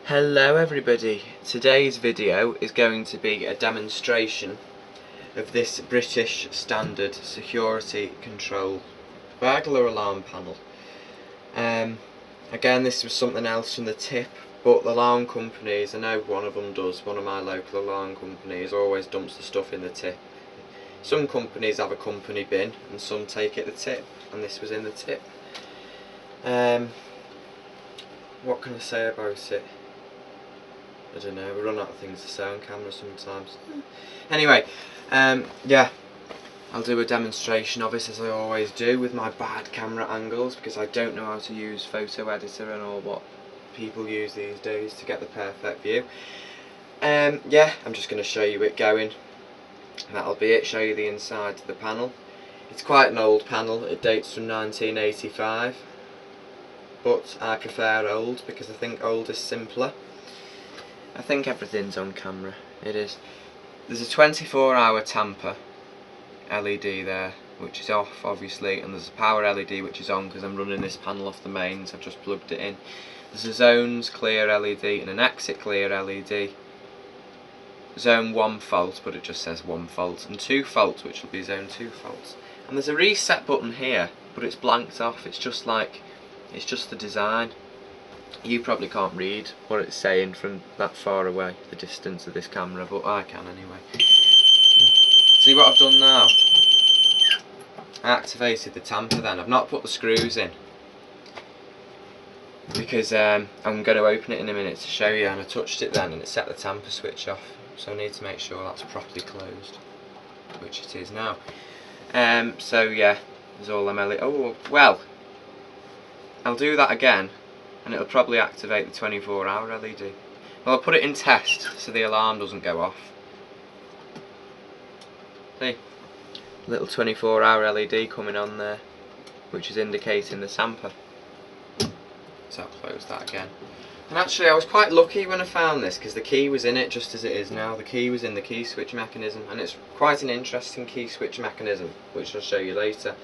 Hello everybody, today's video is going to be a demonstration of this British standard security control burglar alarm panel. Again, this was something else from the tip, but the alarm companies, I know one of them does, one of my local alarm companies always dumps the stuff in the tip. Some companies have a company bin and some take it the tip, and this was in the tip. What can I say about it? I don't know, we run out of things to say on camera sometimes. Anyway, yeah, I'll do a demonstration of it as I always do with my bad camera angles, because I don't know how to use photo editor and all what people use these days to get the perfect view. Yeah, I'm just going to show you it going. That'll be it, show you the inside of the panel. It's quite an old panel, it dates from 1985, but I prefer old because I think old is simpler. I think everything's on camera. It is. There's a 24-hour tamper LED there, which is off obviously, and there's a power LED which is on because I'm running this panel off the mains. I've just plugged it in. There's a zones clear LED and an exit clear LED. Zone 1 fault, but it just says 1 fault, and 2 fault, which will be zone 2 faults. And there's a reset button here, but it's blanked off. It's just the design. You probably can't read what it's saying from that far away, the distance of this camera, but I can anyway. See what I've done now? I activated the tamper then. I've not put the screws in because I'm going to open it in a minute to show you, and I touched it then and it set the tamper switch off, so I need to make sure that's properly closed, which it is now. So yeah, there's all them LED. Oh well, I'll do that again and it'll probably activate the 24-hour LED. Well, I'll put it in test so the alarm doesn't go off. See? Little 24-hour LED coming on there, which is indicating the tamper. So I'll close that again. And actually I was quite lucky when I found this, because the key was in it just as it is now. The key was in the key switch mechanism, and it's quite an interesting key switch mechanism, which I'll show you later.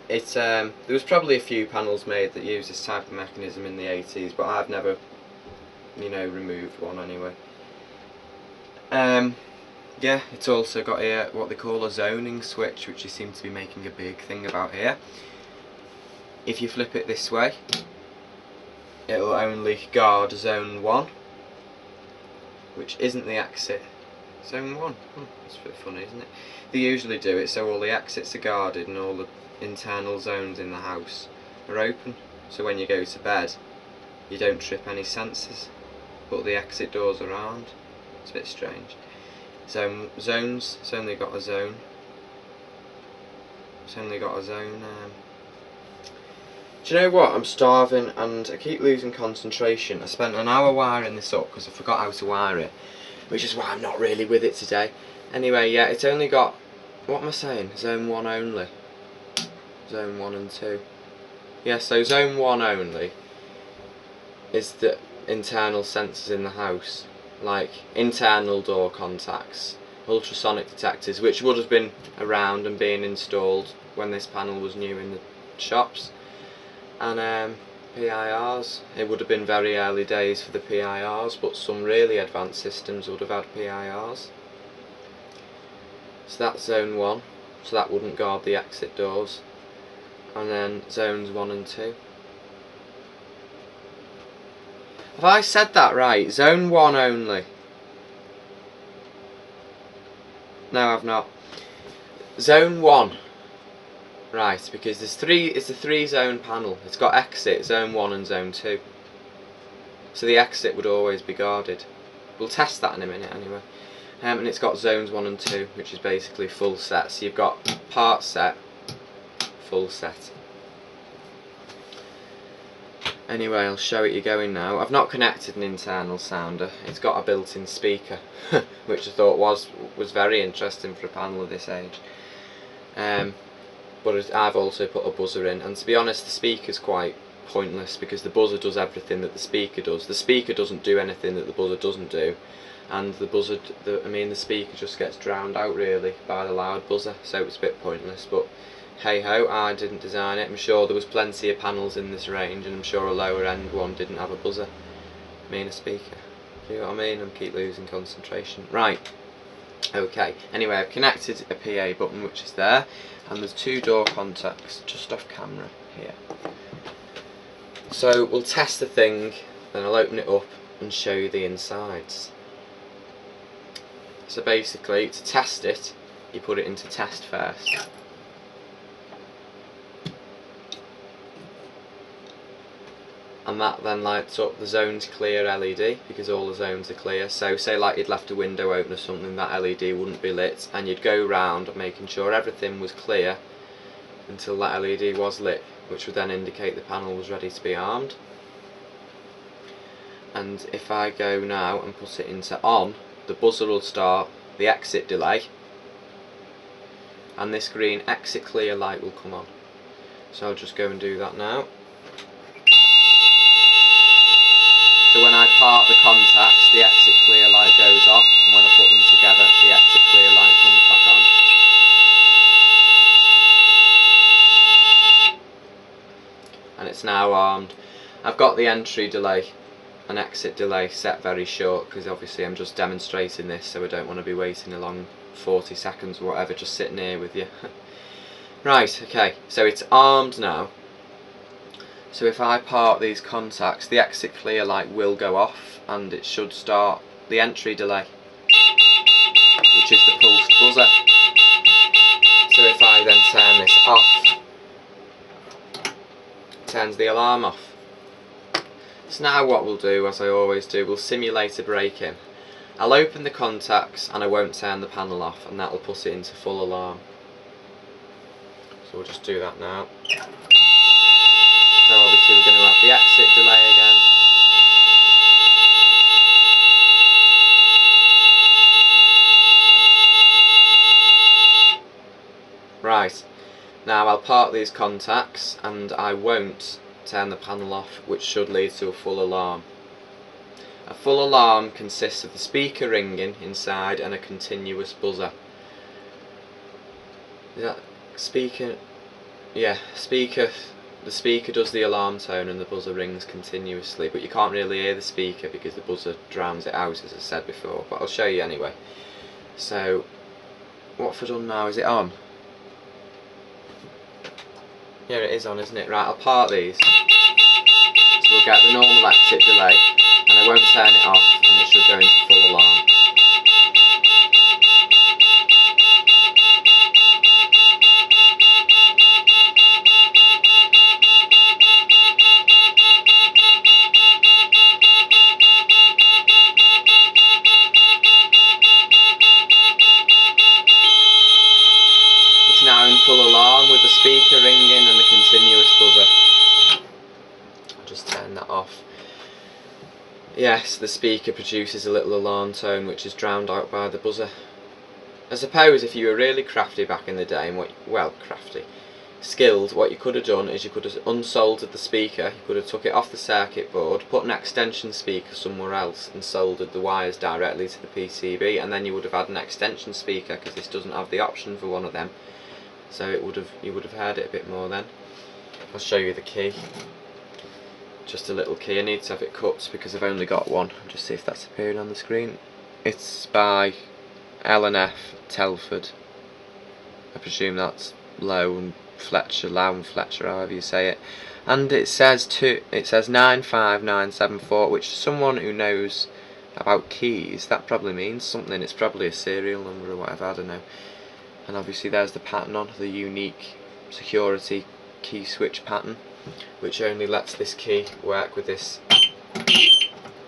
There was probably a few panels made that use this type of mechanism in the 80s, but I've never, removed one anyway. Yeah, it's also got here what they call a zoning switch, which you seem to be making a big thing about here. If you flip it this way, it'll only guard zone 1, which isn't the exit. Zone 1, that's a bit funny, isn't it? They usually do it so all the exits are guarded and all the internal zones in the house are open, so when you go to bed you don't trip any sensors, but the exit doors are around. It's a bit strange. Zones, it's only got a zone. Do you know what? I'm starving and I keep losing concentration. I spent an hour wiring this up because I forgot how to wire it, which is why I'm not really with it today. Anyway, yeah, it's only got, what am I saying? Zone 1 only. Zone 1 and 2. Yeah, so zone 1 only is the internal sensors in the house, like internal door contacts, ultrasonic detectors, which would have been around and being installed when this panel was new in the shops, and PIRs. It would have been very early days for the PIRs, but some really advanced systems would have had PIRs. So that's zone 1, so that wouldn't guard the exit doors. And then zones 1 and 2. Have I said that right? Zone 1 only. No, I've not. Zone 1. Right, because it's a 3-zone panel. It's got exit, zone 1 and zone 2. So the exit would always be guarded. We'll test that in a minute anyway. And it's got zones 1 and 2, which is basically full set. So you've got part set, full set. Anyway, I'll show it you going now. I've not connected an internal sounder. It's got a built-in speaker, which I thought was very interesting for a panel of this age. But I've also put a buzzer in, and to be honest, the speaker's quite pointless because the buzzer does everything that the speaker does. The speaker doesn't do anything that the buzzer doesn't do, and the speaker just gets drowned out really by the loud buzzer, so it's a bit pointless. But hey ho, I didn't design it. I'm sure there was plenty of panels in this range, and I'm sure a lower end one didn't have a buzzer. Me and a speaker. Do you know what I mean? I keep losing concentration. Right. Okay. Anyway, I've connected a PA button which is there, and there's 2 door contacts just off camera here. So we'll test the thing, then I'll open it up and show you the insides. So basically, to test it, you put it into test first. And that then lights up the zone's clear LED, because all the zones are clear. So say like you'd left a window open or something, that LED wouldn't be lit, and you'd go round making sure everything was clear until that LED was lit, which would then indicate the panel was ready to be armed. And if I go now and put it into on, the buzzer will start, the exit delay, and this green exit clear light will come on. So I'll just go and do that now. So when I part the contacts, the exit clear light goes off, and when I put them together, the exit clear light comes back on. And it's now armed. I've got the entry delay and exit delay set very short, because obviously I'm just demonstrating this, so I don't want to be waiting a long 40 seconds or whatever just sitting here with you. Right, okay, so it's armed now. So if I part these contacts, the exit clear light will go off, and it should start the entry delay, which is the pulsed buzzer. So if I then turn this off, it turns the alarm off. So now what we'll do, as I always do, we'll simulate a break-in. I'll open the contacts and I won't turn the panel off, and that will put it into full alarm. So we'll just do that now. So obviously we're going to have the exit delay again. Right, now I'll part these contacts and I won't turn the panel off, which should lead to a full alarm. A full alarm consists of the speaker ringing inside and a continuous buzzer. Is that speaker? Yeah, speaker. The speaker does the alarm tone and the buzzer rings continuously, but you can't really hear the speaker because the buzzer drowns it out, as I said before, but I'll show you anyway. So what have I done now? Is it on? Yeah, it is on, isn't it? Right, I'll part these. So we'll get the normal exit delay, and I won't turn it off, and it should go into full alarm. It's now in full alarm with the speaker ringing and the continuous buzzer. I'll just turn that off. Yes, the speaker produces a little alarm tone which is drowned out by the buzzer. I suppose if you were really crafty back in the day, and skilled, what you could have done is you could have unsoldered the speaker, you could have took it off the circuit board, put an extension speaker somewhere else and soldered the wires directly to the PCB, and then you would have had an extension speaker, because this doesn't have the option for one of them. So you would have heard it a bit more then. I'll show you the key. Just a little key. I need to have it cut because I've only got one. I'll just see if that's appearing on the screen. It's by L&F Telford. I presume that's Low and Fletcher, however you say it. And it says 95974, which to someone who knows about keys, that probably means something. It's probably a serial number or whatever, I don't know. And obviously there's the pattern on, the unique security key switch pattern, which only lets this key work with this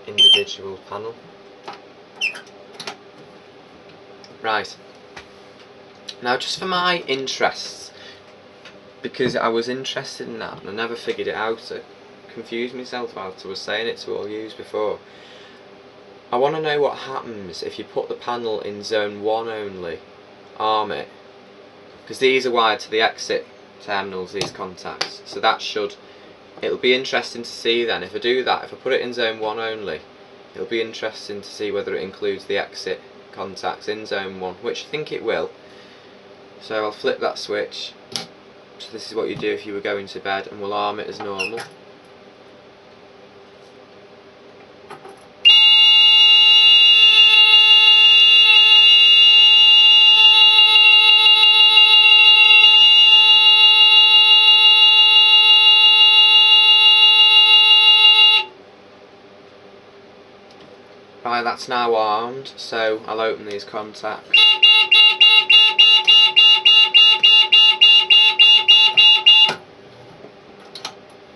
individual panel. Right, now just for my interests, because I was interested in that and I never figured it out, I confused myself after I was saying it to all yous before. I want to know what happens if you put the panel in zone 1 only, arm it, because these are wired to the exit terminals, these contacts, so it'll be interesting to see then, if I do that, if I put it in zone 1 only, it'll be interesting to see whether it includes the exit contacts in zone 1, which I think it will. So I'll flip that switch. So this is what you do if you were going to bed, and we'll arm it as normal. Right, that's now armed, so I'll open these contacts.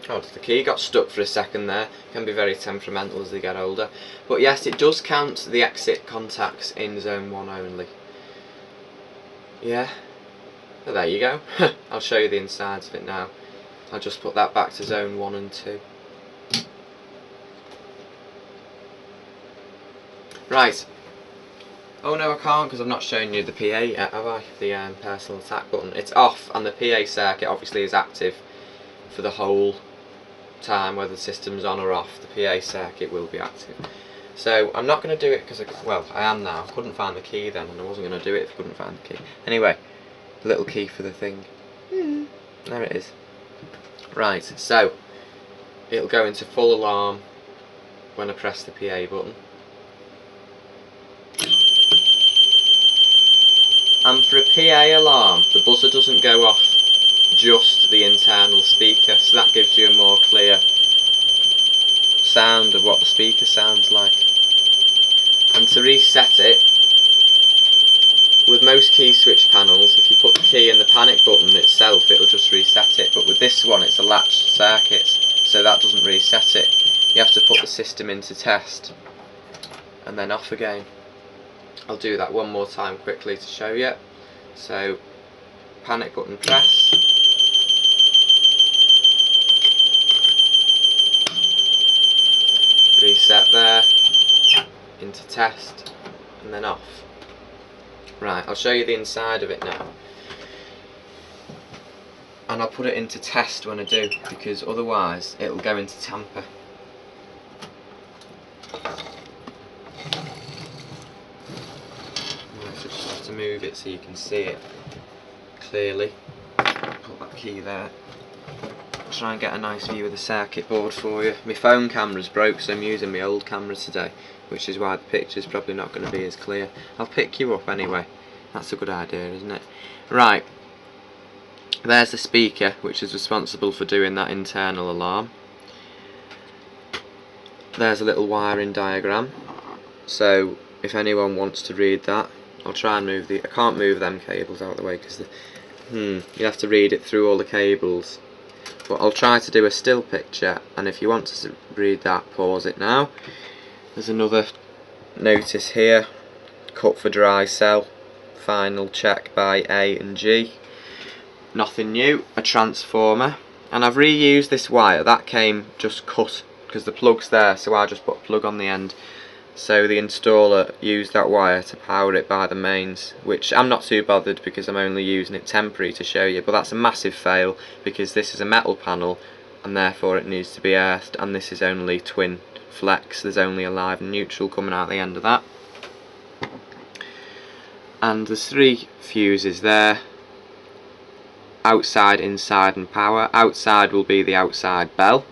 Oh, the key got stuck for a second there. Can be very temperamental as they get older. But yes, it does count the exit contacts in zone 1 only. Yeah. So there you go. I'll show you the insides of it now. I'll just put that back to zone 1 and 2. Right. Oh no, I can't because I've not shown you the PA yet, have I? The personal attack button. It's off, and the PA circuit obviously is active for the whole time, whether the system's on or off. The PA circuit will be active. So I'm not going to do it because, well, I am now. I couldn't find the key then, and I wasn't going to do it if I couldn't find the key. Anyway, the little key for the thing. There it is. Right, so it'll go into full alarm when I press the PA button. And for a PA alarm, the buzzer doesn't go off just the internal speaker, so that gives you a more clear sound of what the speaker sounds like. And to reset it, with most key switch panels, if you put the key in the panic button itself, it'll just reset it, but with this one it's a latched circuit, so that doesn't reset it. You have to put the system into test and then off again. I'll do that one more time quickly to show you. So, panic button press, reset there, into test, and then off. Right, I'll show you the inside of it now. And I'll put it into test when I do, because otherwise it'll go into tamper. Just have to move it so you can see it clearly. Put that key there. Try and get a nice view of the circuit board for you. My phone camera's broke, so I'm using my old camera today, which is why the picture's probably not going to be as clear. I'll pick you up anyway. That's a good idea, isn't it? Right, there's the speaker, which is responsible for doing that internal alarm. There's a little wiring diagram, so if anyone wants to read that, I'll try and move I can't move them cables out of the way because you have to read it through all the cables. But I'll try to do a still picture, and if you want to read that, pause it now. There's another notice here, cut for dry cell, final check by A and G. Nothing new, a transformer, and I've reused this wire. That came just cut because the plug's there, so I just put a plug on the end. So the installer used that wire to power it by the mains, which I'm not too bothered because I'm only using it temporary to show you, but that's a massive fail because this is a metal panel and therefore it needs to be earthed, and this is only twin flex. There's only a live and neutral coming out the end of that. And there's 3 fuses there, outside, inside and power. Outside will be the outside bell,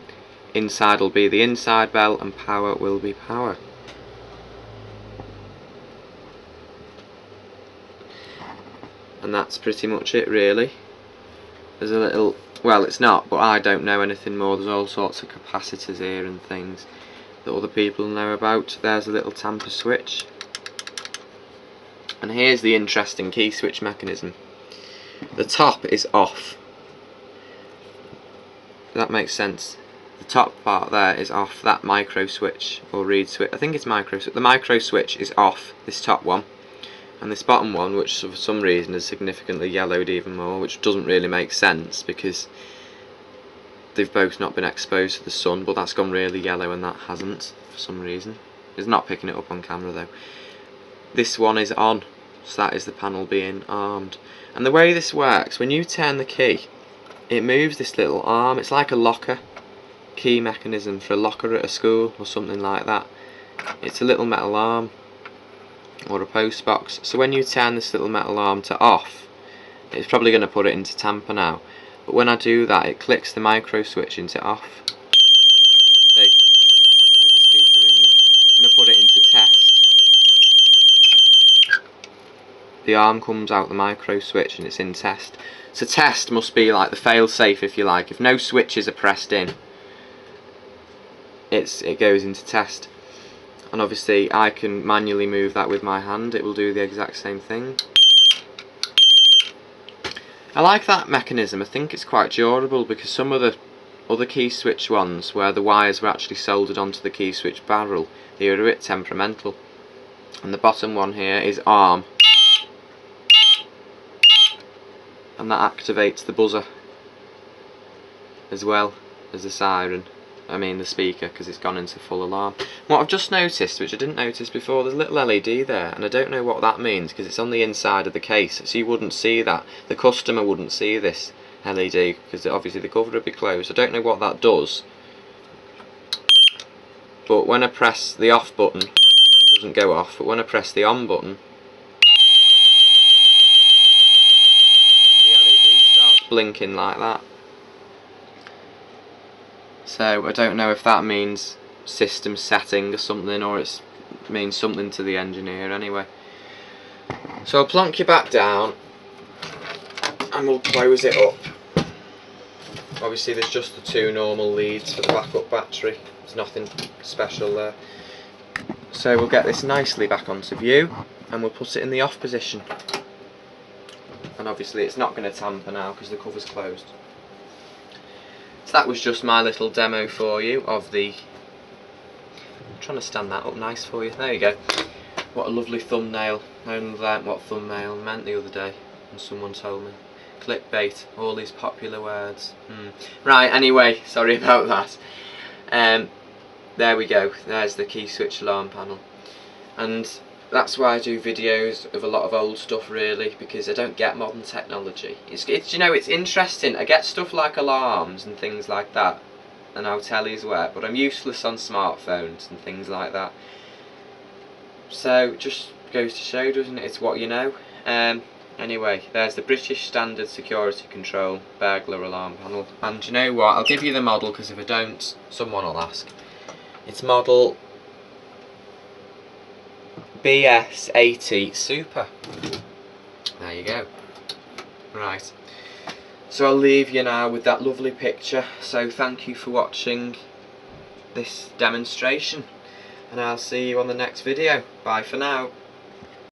inside will be the inside bell, and power will be power. And that's pretty much it really. There's a little, well it's not, but I don't know anything more. There's all sorts of capacitors here and things that other people know about. There's a little tamper switch. And here's the interesting key switch mechanism. The top is off. That makes sense. The top part there is off. That micro switch or reed switch, I think it's micro switch. The micro switch is off, this top one. And this bottom one, which for some reason is significantly yellowed even more, which doesn't really make sense because they've both not been exposed to the sun, but that's gone really yellow and that hasn't for some reason. It's not picking it up on camera though. This one is on, so that is the panel being armed. And the way this works, when you turn the key, it moves this little arm. It's like a locker key mechanism for a locker at a school or something like that. It's a little metal arm or a post box. So when you turn this little metal arm to off, it's probably going to put it into tamper now. But when I do that, it clicks the micro switch into off. See, there's a speaker ringing. When I put it into test, the arm comes out the micro switch and it's in test. So test must be like the fail safe, if you like. If no switches are pressed in, it goes into test. and obviously I can manually move that with my hand. It will do the exact same thing. I like that mechanism. I think it's quite durable, because some of the other key switch ones where the wires were actually soldered onto the key switch barrel, they are a bit temperamental. And the bottom one here is arm, and that activates the buzzer as well as the siren. I mean the speaker, because it's gone into full alarm. What I've just noticed, which I didn't notice before, there's a little LED there, and I don't know what that means, because it's on the inside of the case, so you wouldn't see that. The customer wouldn't see this LED, because obviously the cover would be closed. I don't know what that does, but when I press the off button, it doesn't go off, but when I press the on button, the LED starts blinking like that. So I don't know if that means system setting or something, or it means something to the engineer anyway. So I'll plonk you back down and we'll close it up. Obviously there's just the 2 normal leads for the backup battery, there's nothing special there. So we'll get this nicely back onto view and we'll put it in the off position. And obviously it's not going to tamper now because the cover's closed. So that was just my little demo for you of the... I'm trying to stand that up nice for you. There you go. What a lovely thumbnail. I only learnt what thumbnail meant the other day and someone told me. Clickbait, all these popular words. Right, anyway, sorry about that. There we go. There's the key switch alarm panel. And that's why I do videos of a lot of old stuff, really, because I don't get modern technology. It's you know, it's interesting. I get stuff like alarms and things like that, and how tellies work, but I'm useless on smartphones and things like that. So just goes to show, doesn't it? It's what you know. Anyway, there's the British Standard Security Control burglar alarm panel. And you know what? I'll give you the model, because if I don't, someone will ask. It's model BS80 Super. There you go. Right. So I'll leave you now with that lovely picture. So thank you for watching this demonstration, and I'll see you on the next video. Bye for now.